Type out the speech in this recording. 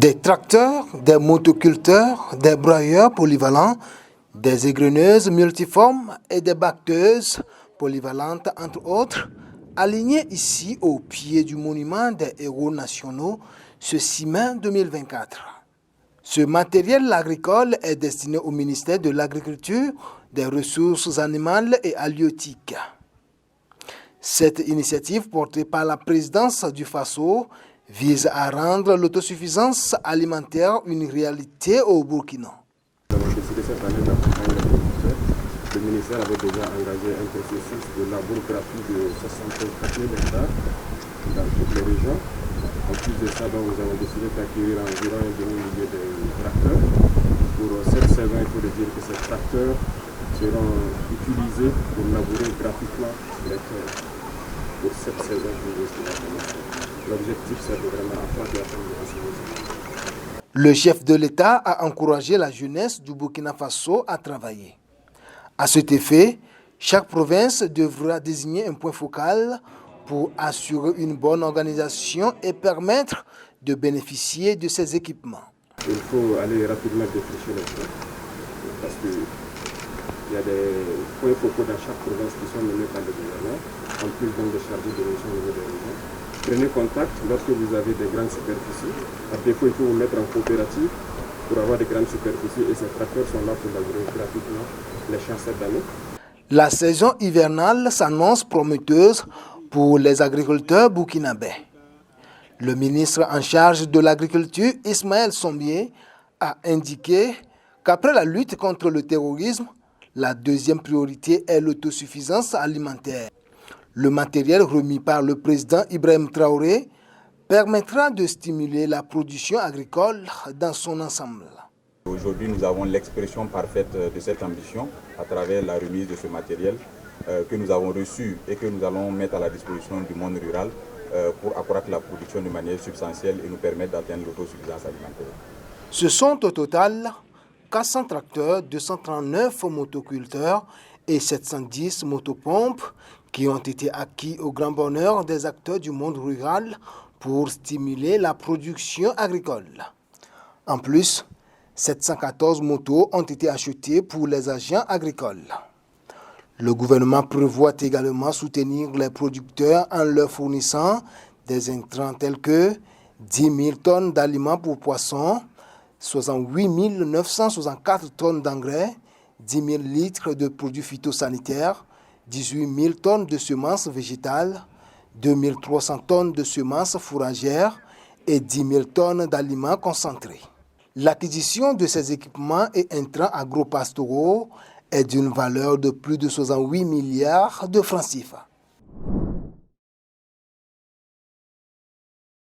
Des tracteurs, des motoculteurs, des brailleurs polyvalents, des égreneuses multiformes et des bacteuses polyvalentes, entre autres, alignés ici au pied du monument des héros nationaux ce 6 mai 2024. Ce matériel agricole est destiné au ministère de l'Agriculture, des Ressources animales et halieutiques. Cette initiative portée par la présidence du Faso vise à rendre l'autosuffisance alimentaire une réalité au Burkina. Nous avons décidé cette année d'accompagner les producteurs. Le ministère avait déjà engagé un processus de laboragraphie de 64 000 hectares dans toutes les régions. En plus de ça, nous avons décidé d'acquérir environ 1 demi-millier de tracteurs. Pour cette saison, il faut dire que ces tracteurs seront utilisés pour labourer gratuitement les terres. Pour cette saison, l'objectif, c'est vraiment accroître la production. Le chef de l'État a encouragé la jeunesse du Burkina Faso à travailler. À cet effet, chaque province devra désigner un point focal pour assurer une bonne organisation et permettre de bénéficier de ces équipements. Il faut aller rapidement défricher les points parce qu'il y a des points focaux dans chaque province qui sont menés par le gouvernement, en plus donc de charger de mission au niveau des régions. Prenez contact lorsque vous avez des grandes superficies. Par défaut, il faut vous mettre en coopérative pour avoir des grandes superficies et ces tracteurs sont là pour labourer gratuitement les champs cette année. La saison hivernale s'annonce prometteuse pour les agriculteurs burkinabés. Le ministre en charge de l'agriculture, Ismaël Sombier, a indiqué qu'après la lutte contre le terrorisme, la deuxième priorité est l'autosuffisance alimentaire. Le matériel remis par le président Ibrahim Traoré permettra de stimuler la production agricole dans son ensemble. Aujourd'hui, nous avons l'expression parfaite de cette ambition à travers la remise de ce matériel que nous avons reçu et que nous allons mettre à la disposition du monde rural pour accroître la production de manière substantielle et nous permettre d'atteindre l'autosuffisance alimentaire. Ce sont au total 400 tracteurs, 239 motoculteurs et 710 motopompes qui ont été acquis au grand bonheur des acteurs du monde rural pour stimuler la production agricole. En plus, 714 motos ont été achetées pour les agents agricoles. Le gouvernement prévoit également soutenir les producteurs en leur fournissant des intrants tels que 10 000 tonnes d'aliments pour poissons, 68 964 tonnes d'engrais, 10 000 litres de produits phytosanitaires, 18 000 tonnes de semences végétales, 2 300 tonnes de semences fourragères et 10 000 tonnes d'aliments concentrés. L'acquisition de ces équipements et intrants agro-pastoraux est d'une valeur de plus de 68 milliards de francs CFA.